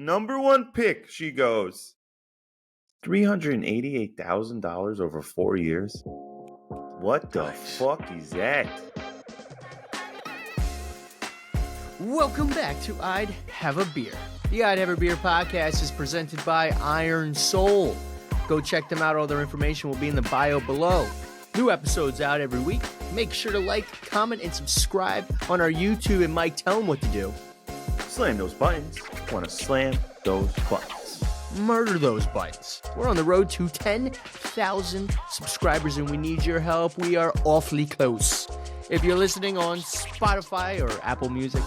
number one pick, she goes. $388,000 over 4 years? What the fuck is that? Welcome back to I'd Have a Beer. The I'd Have a Beer podcast is presented by Iron Soul. Go check them out. All their information will be in the bio below. New episodes out every week. Make sure to like, comment, and subscribe on our YouTube. And Mike, tell them what to do. Slam those buttons. Want to slam those buttons. Murder those buttons. We're on the road to 10,000 subscribers, and we need your help. We are awfully close. If you're listening on Spotify or Apple Music,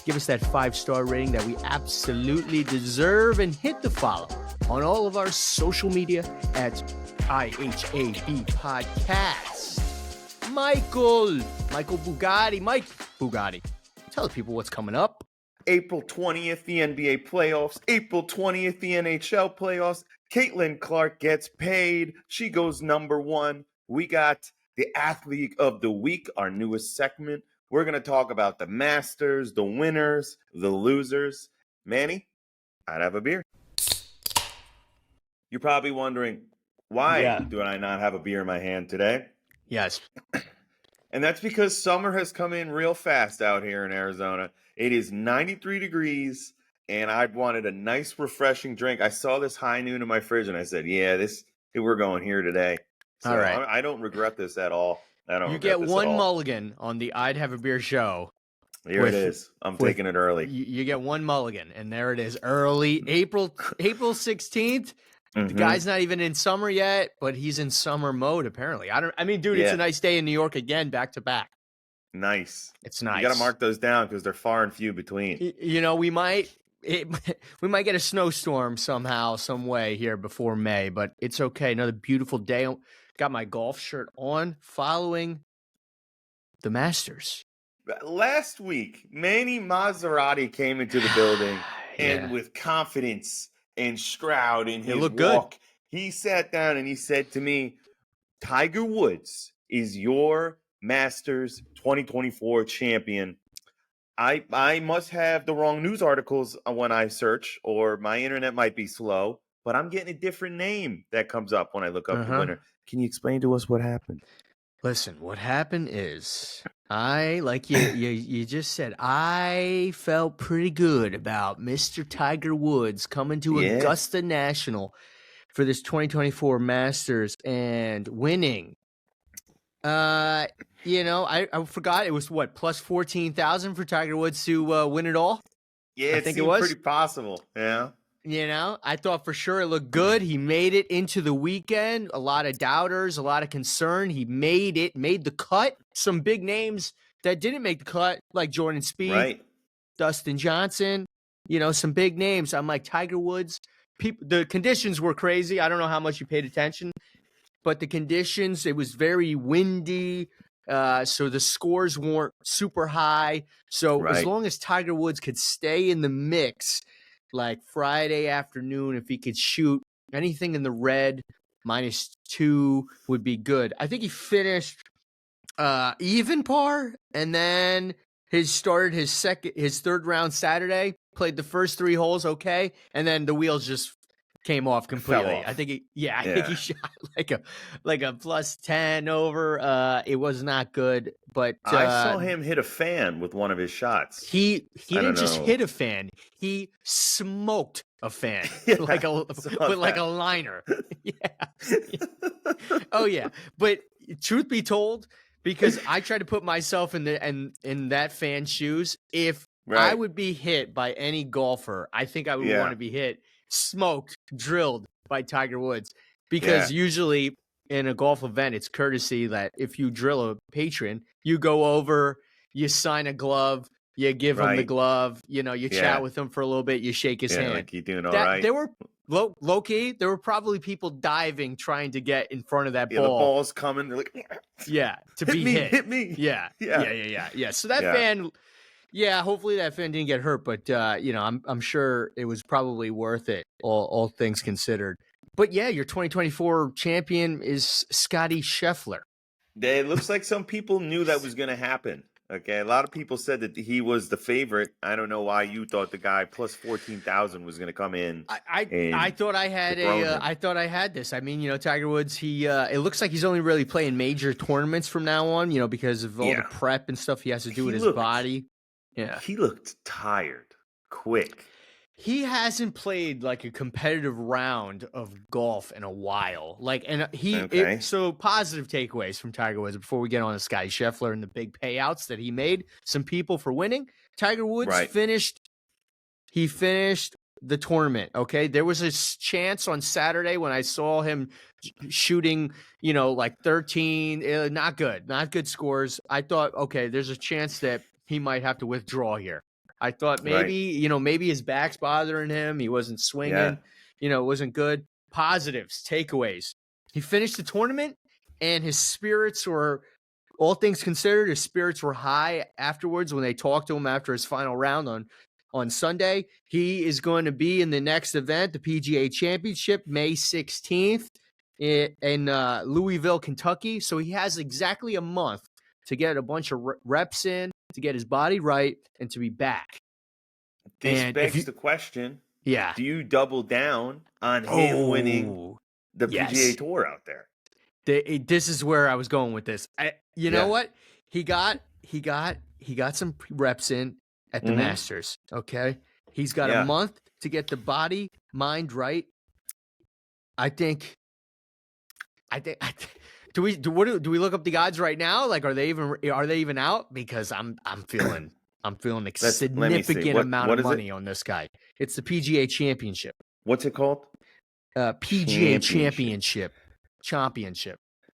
give us that 5-star rating that we absolutely deserve, and hit the follow on all of our social media at IHAB Podcast. Michael Bugatti, Mike Bugatti. Tell the people what's coming up. April 20th, the NBA playoffs. April 20th, the NHL playoffs. Caitlin Clark gets paid. She goes number one. We got the Athlete of the Week, our newest segment. We're going to talk about the Masters, the winners, the losers. Manny, I'd have a beer. You're probably wondering, why do I not have a beer in my hand today? Yes. And that's because summer has come in real fast out here in Arizona. It is 93 degrees, and I wanted a nice, refreshing drink. I saw this High Noon in my fridge, and I said, we're going here today. So all right. I don't regret this at all. You get one mulligan on the I'd Have a Beer show. Here it is. I'm taking it early. You get one mulligan, and there it is. Early April 16th. The guy's not even in summer yet, but he's in summer mode apparently. It's a nice day in New York again, back to back. Nice. It's nice. You got to mark those down because they're far and few between. We might get a snowstorm somehow, some way here before May, but it's okay. Another beautiful day. Got my golf shirt on following the Masters. Last week, Manny Maserati came into the building and with confidence and Stroud in his walk, good. He sat down and he said to me, Tiger Woods is your Masters 2024 champion. I must have the wrong news articles when I search, or my internet might be slow, but I'm getting a different name that comes up when I look up the winner. Can you explain to us what happened? Listen, what happened is you just said, I felt pretty good about Mr. Tiger Woods coming to Augusta National for this 2024 Masters and winning. I forgot it was plus 14,000 for Tiger Woods to win it all. Yeah, I think it was pretty possible. Yeah. I thought for sure it looked good. He made it into the weekend. A lot of doubters, a lot of concern. He made the cut. Some big names that didn't make the cut, like Jordan Spieth, Dustin Johnson, some big names. I'm like, Tiger Woods. The conditions were crazy. I don't know how much you paid attention, but the conditions, it was very windy. So the scores weren't super high. So as long as Tiger Woods could stay in the mix, like Friday afternoon, if he could shoot anything in the red, -2 would be good. I think he finished even par, and then his third round Saturday, played the first 3 holes okay, and then the wheels just came off completely. I think I think he shot like a +10 over. It was not good, but I saw him hit a fan with one of his shots. He didn't just hit a fan; he smoked a fan like a liner. Oh yeah, but truth be told, because I try to put myself in that fan's shoes, if I would be hit by any golfer, I think I would want to be hit, smoked, drilled by Tiger Woods, because usually in a golf event, it's courtesy that if you drill a patron, you go over, you sign a glove, you give him the glove, you chat with him for a little bit, you shake his hand. Like, you doing all right? There were low key, there were probably people diving trying to get in front of that ball. The ball's coming. They're like, to be hit. Hit me. Yeah. So that fan. Yeah, hopefully that fan didn't get hurt, but I'm sure it was probably worth it, all things considered. But yeah, your 2024 champion is Scottie Scheffler. It looks like some people knew that was going to happen. Okay, a lot of people said that he was the favorite. I don't know why you thought the guy plus 14,000 was going to come in. I thought I had I thought I had this. I mean, Tiger Woods. It looks like he's only really playing major tournaments from now on. Because of all the prep and stuff he has to do with his body. Yeah, he looked tired, quick. He hasn't played like a competitive round of golf in a while. So positive takeaways from Tiger Woods before we get on to Scottie Scheffler and the big payouts that he made some people for winning. Tiger Woods finished the tournament. Okay. There was a chance on Saturday when I saw him shooting, like 13, not good scores. I thought, okay, there's a chance that he might have to withdraw here. I thought maybe, maybe his back's bothering him. He wasn't swinging, it wasn't good. Positives, takeaways. He finished the tournament and his spirits were, all things considered, his spirits were high afterwards when they talked to him after his final round on Sunday. He is going to be in the next event, the PGA Championship, May 16th in Louisville, Kentucky. So he has exactly a month to get a bunch of reps in, to get his body right, and to be back. This begs the question. Yeah. Do you double down on him winning the PGA Tour out there? This is where I was going with this. You know what? He got some reps in at the Masters. Okay. He's got a month to get the body, mind right. I think do we look up the odds right now? Like, are they even out? Because I'm feeling a significant amount of money on this guy. It's the PGA Championship. What's it called? PGA Championship. Let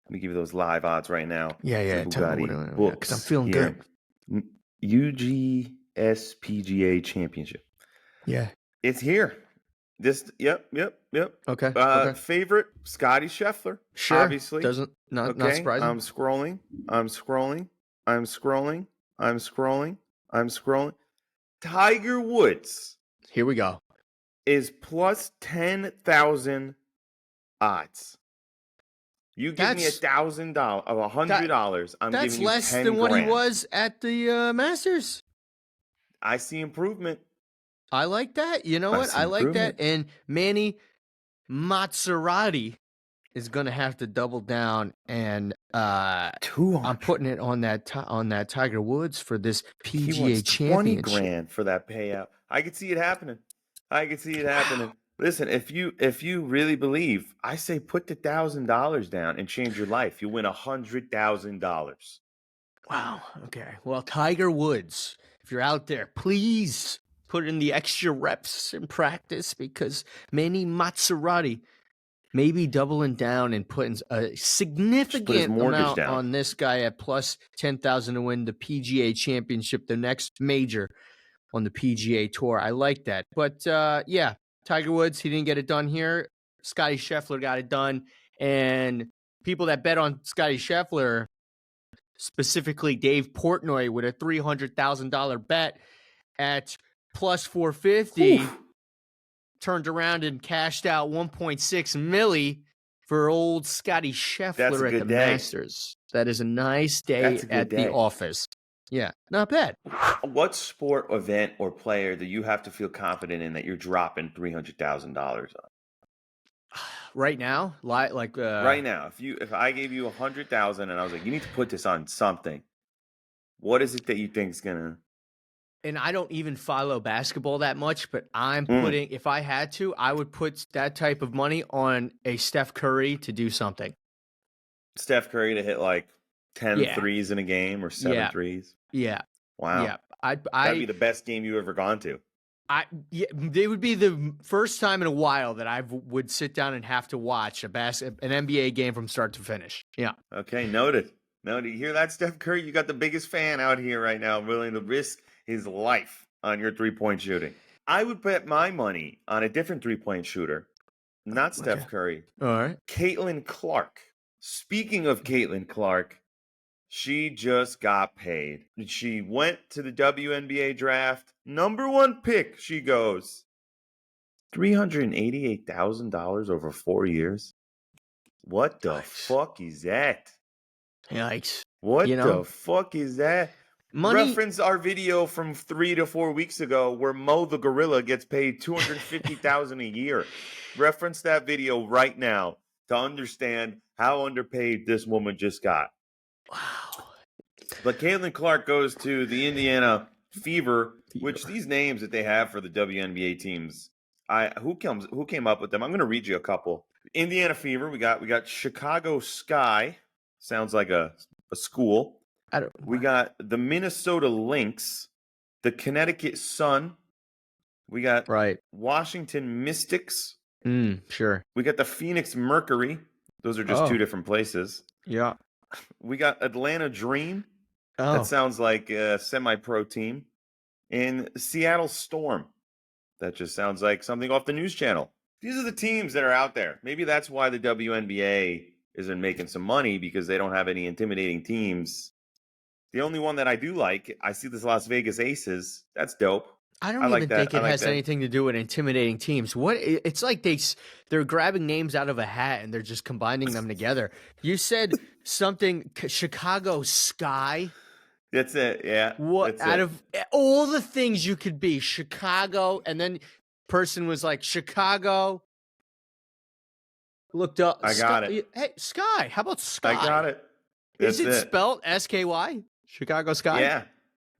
me give you those live odds right now. Yeah. Because I'm feeling good. UGS PGA Championship. Yeah. It's here. Yep. Okay. Favorite, Scottie Scheffler. Sure. Obviously. Not surprising. I'm scrolling. Tiger Woods. Here we go. Is plus 10,000 odds. You give me $1,000 of $100. I'm giving you 10 grand. That's less than what he was at the Masters. I see improvement. I like that. You know what? I like that. And Manny Maserati is going to have to double down, and I'm putting it on that Tiger Woods for this PGA Championship. 20 grand for that payout. I could see it happening. Listen, if you really believe, I say put the $1,000 down and change your life. You win $100,000. Wow. Okay. Well, Tiger Woods, if you're out there, please put in the extra reps in practice, because Manny Maserati may be doubling down and putting a significant amount on this guy at plus 10,000 to win the PGA Championship, the next major on the PGA Tour. I like that. But Tiger Woods, he didn't get it done here. Scottie Scheffler got it done. And people that bet on Scottie Scheffler, specifically Dave Portnoy with a $300,000 bet at plus 450, turned around and cashed out 1.6 milli for old Scottie Scheffler at the Masters. That is a nice day at the office. Yeah, not bad. What sport, event, or player do you have to feel confident in that you're dropping $300,000 on? Right now, right now, if I gave you $100,000 and I was like, you need to put this on something, what is it that you think is gonna? And I don't even follow basketball that much, but I'm putting, if I had to, I would put that type of money on a Steph Curry to do something. Steph Curry to hit like 10 threes in a game or 7 threes. Yeah. Wow. Yeah. That'd be the best game you've ever gone to. They would be the first time in a while that I would sit down and have to watch an NBA game from start to finish. Yeah. Okay, noted. You hear that, Steph Curry? You got the biggest fan out here right now, willing to risk his life on your three-point shooting. I would bet my money on a different three-point shooter, not Steph Curry. All right. Caitlin Clark. Speaking of Caitlin Clark, she just got paid. She went to the WNBA draft. Number 1 pick, she goes. $388,000 over 4 years. What the fuck is that? Yikes. What the fuck is that? Money. Reference our video from 3 to 4 weeks ago where Mo the gorilla gets paid $250,000 a year. Reference that video right now to understand how underpaid this woman just got. Wow. But Caitlin Clark goes to the Indiana Fever, which these names that they have for the WNBA teams, who came up with them? I'm going to read you a couple. Indiana Fever, we got Chicago Sky, sounds like a school. We got the Minnesota Lynx, the Connecticut Sun. We got Washington Mystics. Sure. We got the Phoenix Mercury. Those are just two different places. Yeah. We got Atlanta Dream. Oh. That sounds like a semi-pro team. And Seattle Storm. That just sounds like something off the news channel. These are the teams that are out there. Maybe that's why the WNBA isn't making some money, because they don't have any intimidating teams. The only one that I do like, I see this Las Vegas Aces. That's dope. I don't even think it has anything to do with intimidating teams. It's like they're grabbing names out of a hat and they're just combining them together. You said something Chicago Sky. That's it. Yeah. What out of all the things you could be, Chicago, and then person was like Chicago. Looked up. I got it. Hey, Sky. How about Sky? I got it. Is it spelled SKY? Chicago Sky? Yeah.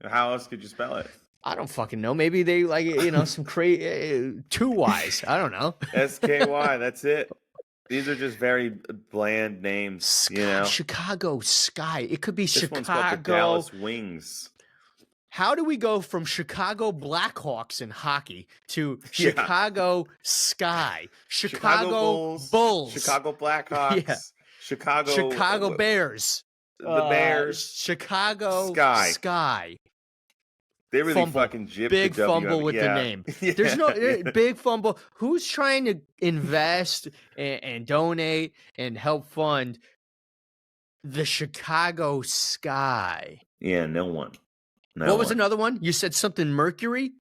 How else could you spell it? I don't fucking know. Maybe they like, some crazy 2 Ys. I don't know. SKY. That's it. These are just very bland names. Sky, Chicago Sky. It could be this Chicago. One's called the Dallas Wings. How do we go from Chicago Blackhawks in hockey to Chicago Sky? Chicago Bulls. Chicago Blackhawks. Yeah. Chicago Bears. The Bears. Chicago Sky. They really fucking gypped big the fumble with the name. There's no big fumble. Who's trying to invest and donate and help fund the Chicago Sky? Yeah, no one. What was another one? You said something Mercury?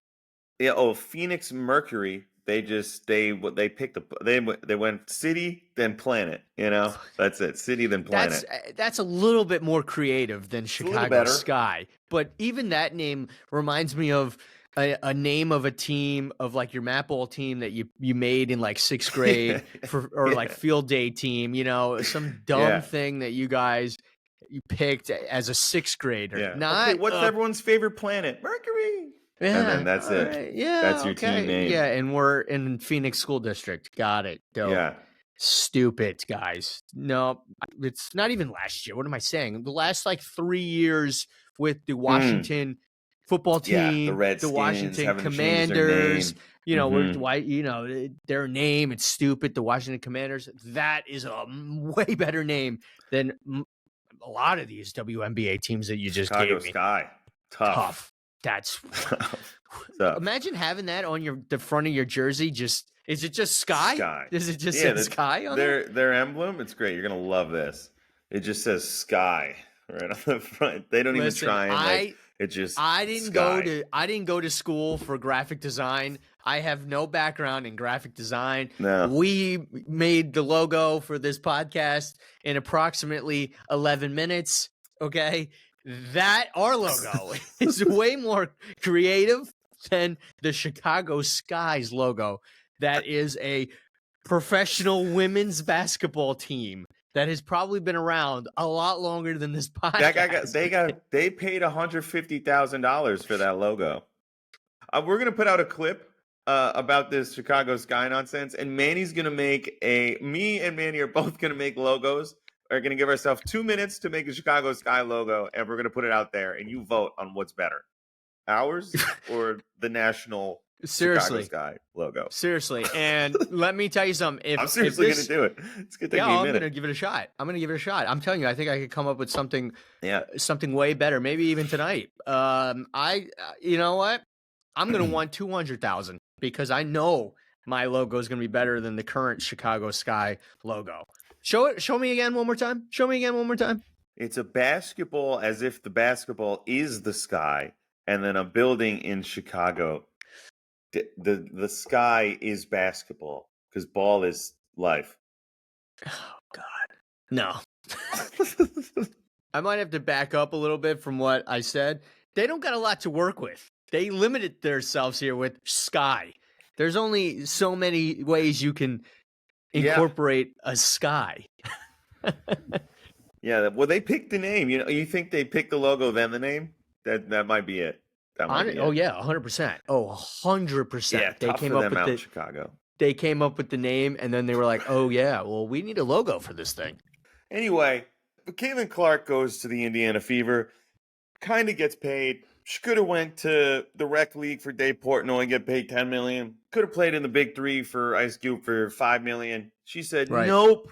Yeah. Oh, Phoenix Mercury. They picked they went city then planet. That's it. City then planet. That's a little bit more creative than Chicago Sky. But even that name reminds me of a name of a team of like your mat ball team that you made in like 6th grade or like field day team. Some dumb thing that you picked as a 6th grader. Yeah. What's everyone's favorite planet? Mercury. Yeah, and then that's it. Right. Yeah, that's your team name. Yeah, and we're in Phoenix School District. Got it. Dope. Yeah. Stupid, guys. No, it's not even last year. What am I saying? The last 3 years with the Washington football team, the Redskins, the Washington Commanders. Their name. It's stupid. The Washington Commanders. That is a way better name than a lot of these WNBA teams that you just Chicago gave me. Sky. Tough. That's imagine having that on the front of your jersey. Is it just Sky? Sky. Does it just say Sky on their emblem? It's great. You're gonna love this. It just says Sky right on the front. They don't even try and it just. I didn't go to school for graphic design. I have no background in graphic design. No. We made the logo for this podcast in approximately 11 minutes. Okay. Our logo is way more creative than the Chicago Skies logo. That is a professional women's basketball team that has probably been around a lot longer than this podcast. They paid $150,000 for that logo. We're gonna put out a clip about this Chicago Sky nonsense, and Manny's gonna me and Manny are both gonna make logos. Are going to give ourselves 2 minutes to make a Chicago Sky logo, and we're going to put it out there, and you vote on what's better, ours or the national Chicago Sky logo. Seriously, and let me tell you something. I'm seriously going to do it. It's going to take me a minute. I'm going to give it a shot. I'm telling you, I think I could come up with something way better, maybe even tonight. You know what? I'm going to want 200,000 because I know my logo is going to be better than the current Chicago Sky logo. Show me again one more time. It's a basketball as if the basketball is the sky, and then a building in Chicago. The sky is basketball because ball is life. Oh God, no. I might have to back up a little bit from what I said. They don't got a lot to work with. They limited themselves here with sky. There's only so many ways you can incorporate a sky. Yeah, well, they picked the name. You think they picked the logo, then the name? That might be it. That might be Oh it. yeah, 100%. Oh, 100%. Yeah, They tough came for up them with out the in Chicago. they came up with the name, and then they were like, "Oh yeah, well we need a logo for this thing." Anyway, Caitlin Clark goes to the Indiana Fever, kind of gets paid. She could have went to the rec league for Dave Portnoy and get paid $10 million. Could have played in the Big Three for Ice Cube for $5 million. She said, Right. "Nope,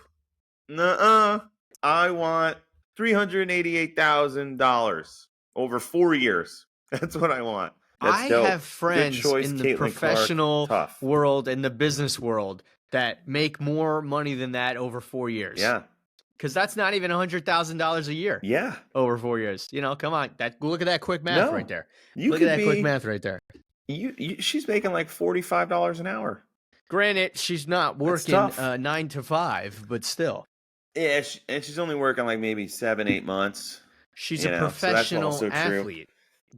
nuh-uh. I want $388,000 over 4 years. That's what I want." That's I dope. have Good friends choice, in the Caitlin Clark. professional Tough. world and the business world that make more money than that over 4 years. Yeah. Because that's not even $100,000 a year. Yeah. Over 4 years. Come on. Look at that quick math right there. Look at that quick math right there. She's making like $45 an hour. Granted, she's not working 9 to 5, but still. Yeah, and she's only working like maybe 7-8 months. She's a professional athlete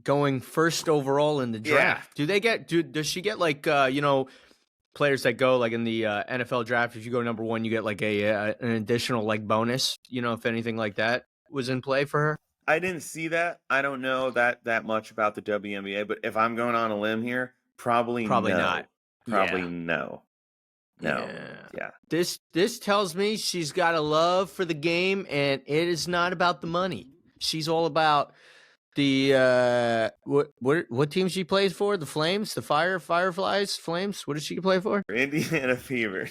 going first overall in the draft. Yeah. Does she get like players that go like in the NFL draft? If you go number 1, you get like an additional like bonus. If anything like that was in play for her. I didn't see that. I don't know that much about the WNBA, but if I'm going on a limb here, probably no. Not. Probably Yeah. No. Yeah. This tells me she's got a love for the game, and it is not about the money. She's all about the what team she plays for? The Flames, the Fireflies, Flames. What does she play for? Indiana Fever.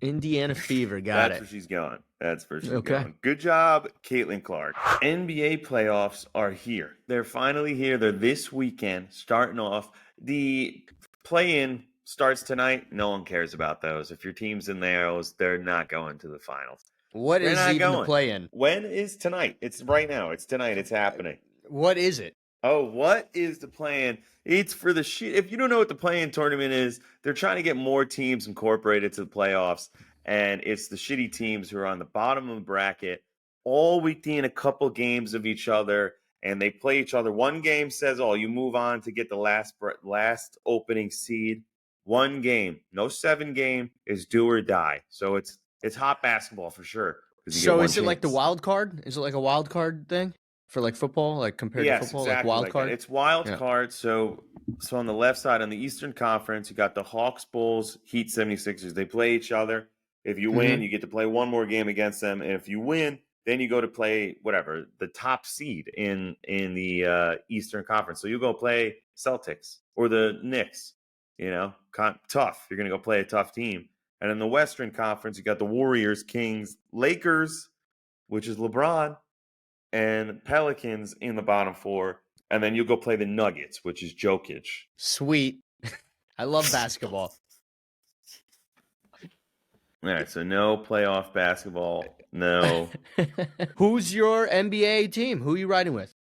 Indiana Fever. Got it. That's where she's going. That's where she's going. Good job, Caitlin Clark. NBA playoffs are here. They're finally here. They're this weekend, starting off. The play-in starts tonight. No one cares about those. If your team's in those, they're not going to the finals. What is even the play-in? When is tonight? It's right now. It's tonight. It's happening. What is it? Oh, what is the play-in? It's for the shit. If you don't know what the play-in tournament is, they're trying to get more teams incorporated to the playoffs, and it's the shitty teams who are on the bottom of the bracket, all within a couple games of each other, and they play each other. One game says, "Oh, you move on to get the last opening seed." One game, no 7-game, is do or die. So it's hot basketball for sure. So is it like the wild card? Is it like a wild card thing for like football, like compared to football, exactly like wild card? It's wild card. So on the left side, on the Eastern Conference, you got the Hawks, Bulls, Heat, 76ers. They play each other. If you win, you get to play one more game against them. And if you win, then you go to play the top seed in the Eastern Conference. So you go play Celtics or the Knicks. Tough. You're going to go play a tough team. And in the Western Conference, you got the Warriors, Kings, Lakers, which is LeBron, and Pelicans in the bottom 4. And then you'll go play the Nuggets, which is Jokic. Sweet. I love basketball. All right, so no playoff basketball. No. Who's your NBA team? Who are you riding with?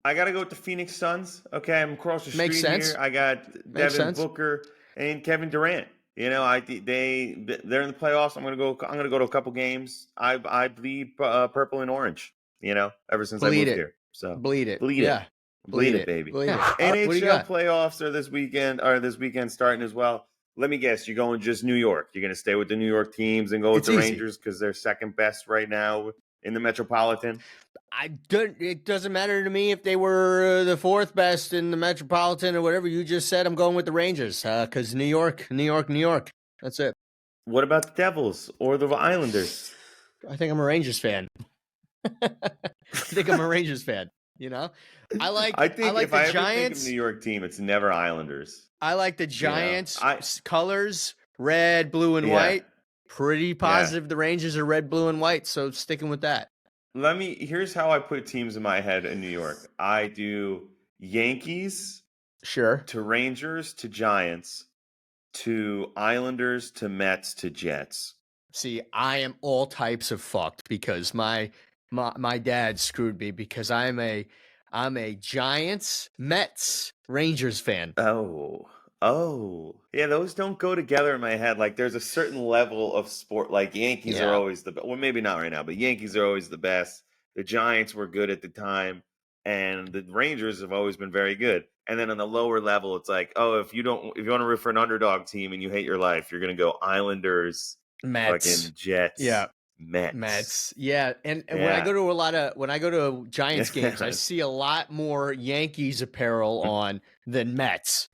I got to go with the Phoenix Suns. Okay, I'm across the Makes street sense. here. I got Devin Booker and Kevin Durant. They're in the playoffs. I'm gonna go to a couple games. I bleed purple and orange. Ever since I moved here. So bleed it. Bleed it, baby. Bleed it. NHL playoffs are this weekend starting as well. Let me guess, you're going just New York. You're gonna stay with the New York teams and go with the Rangers because they're second best right now in the Metropolitan. It doesn't matter to me if they were the 4th best in the Metropolitan or whatever you just said. I'm going with the Rangers because New York. That's it. What about the Devils or the Islanders? I think I'm a Rangers fan. I think I'm a Rangers fan. I like if the I ever Giants. think of New York team, it's never Islanders. I like the Giants colors, red, blue, and white. Pretty positive the Rangers are red, blue, and white. So sticking with that. Here's how I put teams in my head in New York. I do Yankees, sure, to Rangers, to Giants, to Islanders, to Mets, to Jets. See, I am all types of fucked because my dad screwed me because I'm a Giants, Mets, Rangers fan. Oh, yeah, those don't go together in my head. Like, there's a certain level of sport. Like, Yankees are always the best. Well, maybe not right now, but Yankees are always the best. The Giants were good at the time. and the Rangers have always been very good. And then on the lower level, it's like, oh, if you want to root for an underdog team and you hate your life, you're gonna go Islanders, Mets. fucking Jets, Yeah. Mets. Mets. Yeah. And when I go to Giants games, I see a lot more Yankees apparel on than Mets.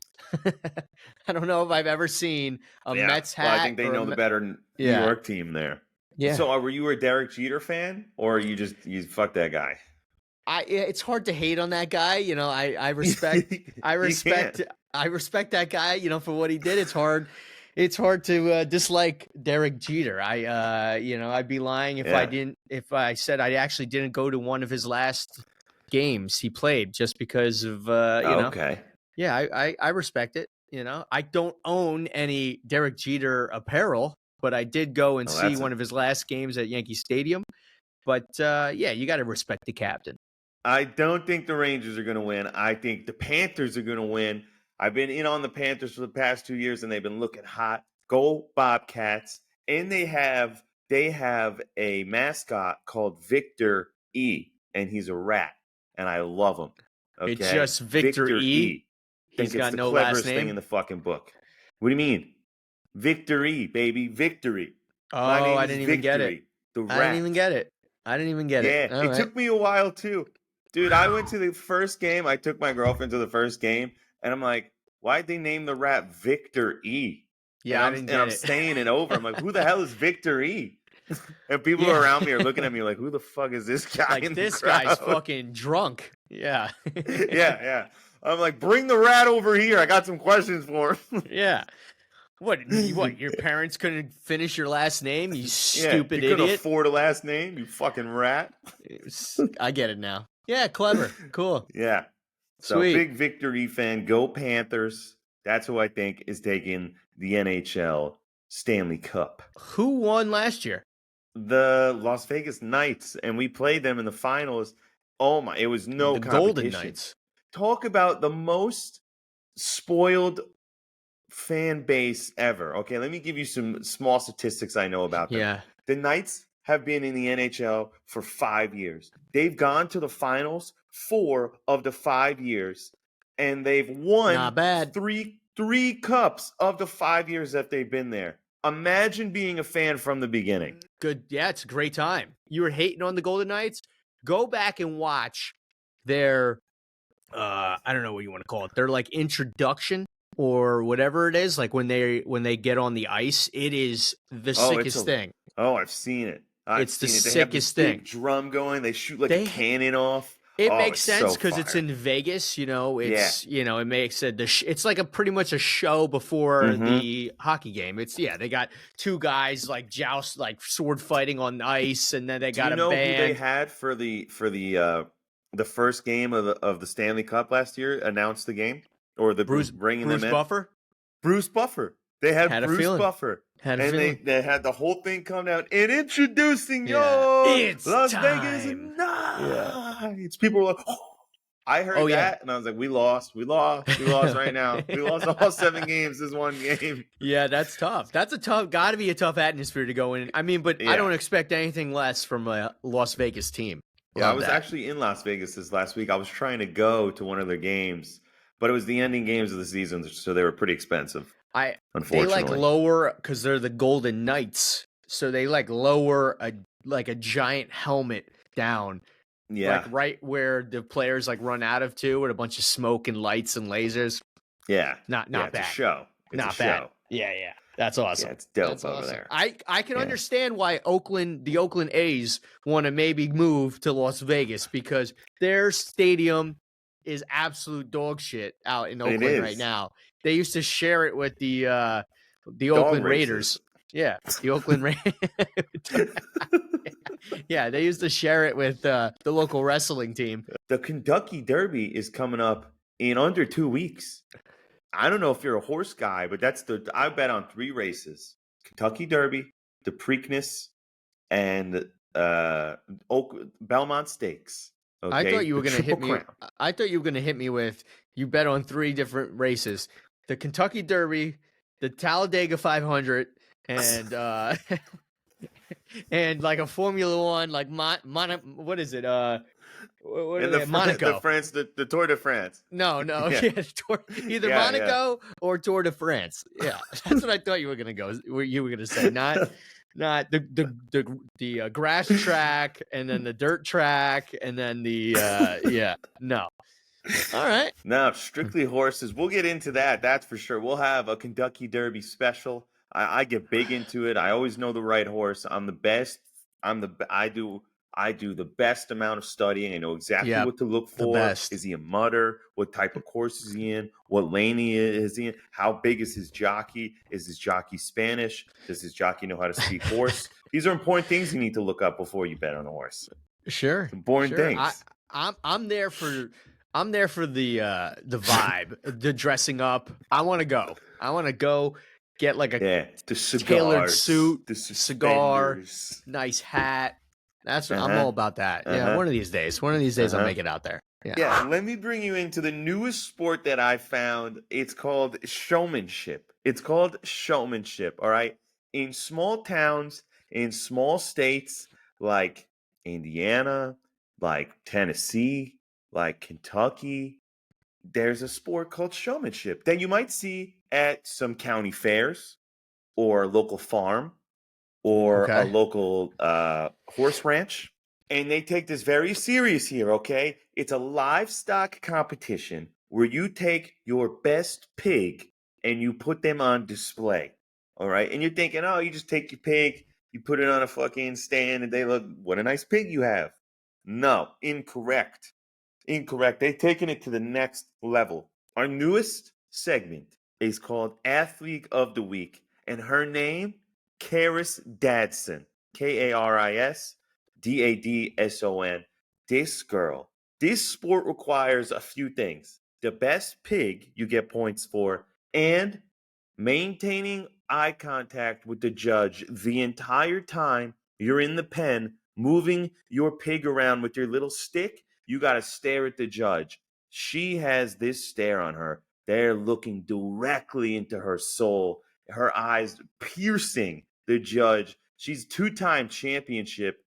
I don't know if I've ever seen a Mets hat. Well, I think they know the better New York team there. Yeah. So were you a Derek Jeter fan, or you fuck that guy? It's hard to hate on that guy. You know, I respect that guy, you know, for what he did. It's hard to dislike Derek Jeter. I'd be lying if I said I actually didn't go to one of his last games he played just because of Okay. Yeah, I respect it. You know, I don't own any Derek Jeter apparel, but I did go and see one of his last games at Yankee Stadium. But yeah, you got to respect the captain. I don't think the Rangers are going to win. I think the Panthers are going to win. I've been in on the Panthers for the past 2 years, and they've been looking hot. Go Bobcats! And they have a mascot called Victor E, and he's a rat, and I love him. Okay? It's just Victor E. He's got no last name. Thing in the fucking book. What do you mean? Victory, baby, victory. Oh, I didn't even get it. I didn't even get it. Yeah, it took me a while too. Dude, I went to the first game. I took my girlfriend to the first game, and I'm like, why'd they name the rat Victor E? Yeah, I'm staying it over. I'm like, who the hell is Victor E? And people around me are looking at me like, who the fuck is this guy? Like, this guy's fucking drunk. Yeah. Yeah. I'm like, bring the rat over here. I got some questions for him. Yeah. What? Your parents couldn't finish your last name? You stupid you idiot. Couldn't afford a last name, you fucking rat. I get it now. Yeah, clever. Cool. Yeah. So Sweet. Big Victory fan. Go Panthers. That's who I think is taking the NHL Stanley Cup. Who won last year? The Las Vegas Knights, and we played them in the finals. Oh my! It was the competition. Golden Knights. Talk about the most spoiled fan base ever. Okay, let me give you some small statistics I know about them. Yeah. The Knights have been in the NHL for 5 years. They've gone to the finals 4 of the 5 years, and they've won Not bad. three cups of the 5 years that they've been there. Imagine being a fan from the beginning. Good. Yeah, it's a great time. You were hating on the Golden Knights? Go back and watch their I don't know what you want to call it. Their like introduction or whatever it is, like when they get on the ice, it is the sickest thing. Oh, I've seen it. It's the sickest thing. Drum going, they shoot like a cannon off. It makes sense because it's in Vegas, you know. It's it makes it it's like pretty much a show before the hockey game. It's they got two guys like joust, like sword fighting on the ice, and then they got a band. Do you know who they had for the first game of the Stanley Cup last year? Announced the game or the bringing them in? Bruce Buffer. They had Bruce Buffer. They had the whole thing come down and introducing it's Las time. Vegas Knights. People were like, oh. I heard that and I was like, we lost right now. We lost all 7 games this one game. Yeah, that's tough. Gotta be a tough atmosphere to go in. I mean, but I don't expect anything less from a Las Vegas team. I was actually in Las Vegas this last week. I was trying to go to one of their games, but it was the ending games of the season, so they were pretty expensive. Unfortunately, they like lower because they're the Golden Knights, so they like lower a giant helmet down, like right where the players like run out of with a bunch of smoke and lights and lasers. Yeah, not bad. It's a show. It's not a bad. Show. Yeah, that's awesome. Yeah, it's dope over there. I can understand why the Oakland A's want to maybe move to Las Vegas because their stadium is absolute dog shit out in Oakland right now. They used to share it with the Oakland Raiders. Yeah, the Oakland Raiders. Yeah, they used to share it with the local wrestling team. The Kentucky Derby is coming up in under 2 weeks. I don't know if you're a horse guy, but I bet on 3 races: Kentucky Derby, the Preakness, and Belmont Stakes. Okay? I thought you were going to hit me. Crown. I thought you were going to hit me with you bet on 3 different races: the Kentucky Derby, the Talladega 500, and and like a Formula One, like what is it? what are In they? Monaco. the Tour de France. No, Yeah. yeah, either Yeah, yeah. Monaco or Tour de France. Yeah, that's what I thought you were gonna go. You were gonna say not the grass track and then the dirt track and then the yeah. No, all right. No, strictly horses. We'll get into that. That's for sure. We'll have a Kentucky Derby special. I get big into it. I always know the right horse. I'm the best. I do the best amount of studying. I know exactly Yep, what to look the for. best. Is he a mutter? What type of course is he in? What lane is he in? How big is his jockey? Is his jockey Spanish? Does his jockey know how to speak horse? These are important things you need to look up before you bet on a horse. Sure, Important sure. things. I'm there for the vibe, the dressing up. I want to go. I want to go get like a Yeah, the tailored cigars, suit, the cigar, suspenders. nice hat. That's what I'm Uh-huh. all about that. Yeah, Uh-huh. one of these days. One of these days I'll Uh-huh. make it out there. Yeah. Yeah, let me bring you into the newest sport that I found. It's called showmanship. It's called showmanship, all right? In small towns, in small states like Indiana, like Tennessee, like Kentucky, there's a sport called showmanship that you might see at some county fairs or a local farm or a Okay. local horse ranch. And they take this very serious here, okay? It's a livestock competition where you take your best pig and you put them on display. All right. And you're thinking, oh, you just take your pig, you put it on a fucking stand, and they look, what a nice pig you have. No, incorrect. Incorrect. They've taken it to the next level. Our newest segment is called Athlete of the Week, and her name, Karis Dadson. KARISDADSON. This girl. This sport requires a few things. The best pig you get points for, and maintaining eye contact with the judge the entire time you're in the pen, moving your pig around with your little stick. You got to stare at the judge. She has this stare on her. They're looking directly into her soul, her eyes piercing the judge. She's two-time championship.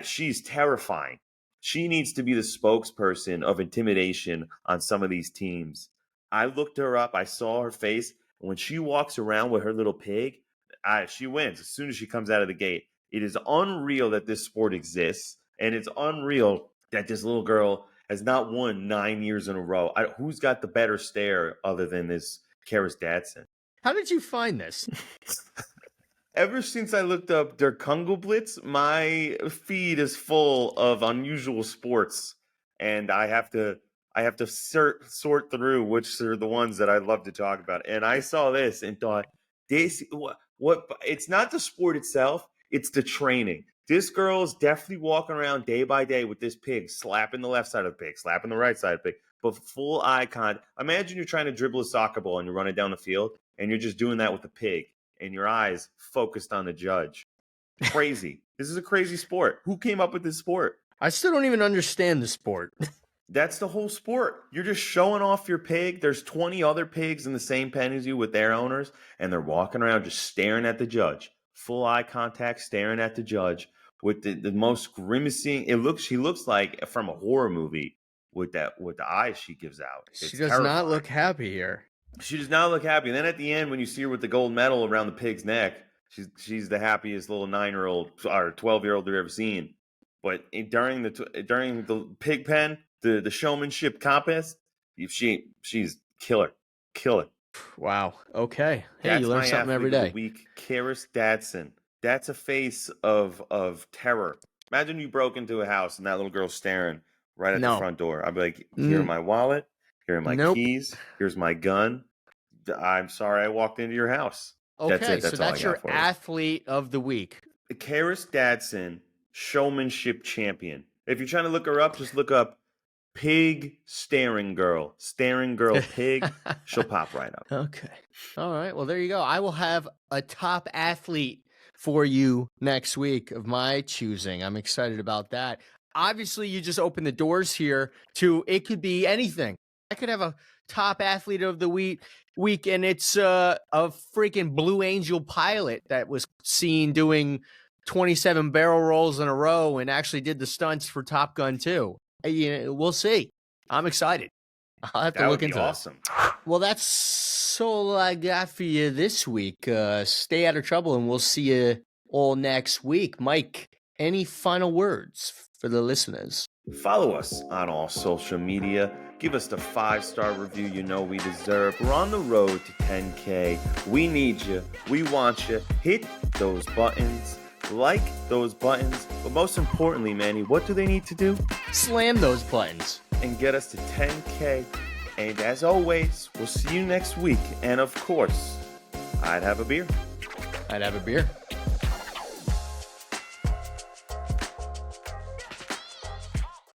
She's terrifying. She needs to be the spokesperson of intimidation on some of these teams. I looked her up. I saw her face. When she walks around with her little pig, she wins as soon as she comes out of the gate. It is unreal that this sport exists, and it's unreal that this little girl has not won 9 years in a row. Who's got the better stare other than this Karis Dadson? How did you find this? Ever since I looked up Der Kungelblitz, my feed is full of unusual sports, and I have to sort through which are the ones that I love to talk about. And I saw this and thought, this what? It's not the sport itself; it's the training. This girl is definitely walking around day by day with this pig, slapping the left side of the pig, slapping the right side of the pig, but full eye contact. Imagine you're trying to dribble a soccer ball and you're running down the field, and you're just doing that with the pig and your eyes focused on the judge. Crazy. This is a crazy sport. Who came up with this sport? I still don't even understand the sport. That's the whole sport. You're just showing off your pig. There's 20 other pigs in the same pen as you with their owners, and they're walking around just staring at the judge. Full eye contact, staring at the judge with the most grimacing. She looks like from a horror movie with the eyes she gives out. She It's does terrifying. not look happy here. She does not look happy. And then at the end, when you see her with the gold medal around the pig's neck, she's the happiest little 9-year-old or 12-year-old they've ever seen. But during the pig pen, the showmanship contest, she's killer. Wow. Okay. Hey, That's you learn my something every athlete of day. the week, Karis Dadson. That's a face of terror. Imagine you broke into a house and that little girl's staring right at the No. front door. I'd be like, here are my wallet, here are my Nope. keys, here's my gun. I'm sorry I walked into your house. That's Okay, it. That's so all I that's got your for you. athlete of the week. Karis Dadson, showmanship champion. If you're trying to look her up, just look up pig staring girl pig. She'll pop right up. Okay. All right. Well, there you go. I will have a top athlete for you next week of my choosing. I'm excited about that. Obviously, you just opened the doors here to it could be anything. I could have a top athlete of the week, and it's a freaking Blue Angel pilot that was seen doing 27 barrel rolls in a row and actually did the stunts for Top Gun 2. We'll see. I'm excited. I'll have to That look would be into awesome. that. Well, that's all I got for you this week. Stay out of trouble, and we'll see you all next week. Mike, any final words for the listeners? Follow us on all social media. Give us the 5-star review you know we deserve. We're on the road to 10K. We need you. We want you. Hit those buttons. Like those buttons. But most importantly, Manny, what do they need to do? Slam those buttons. And get us to 10K. And as always, we'll see you next week. And of course, I'd have a beer. I'd have a beer.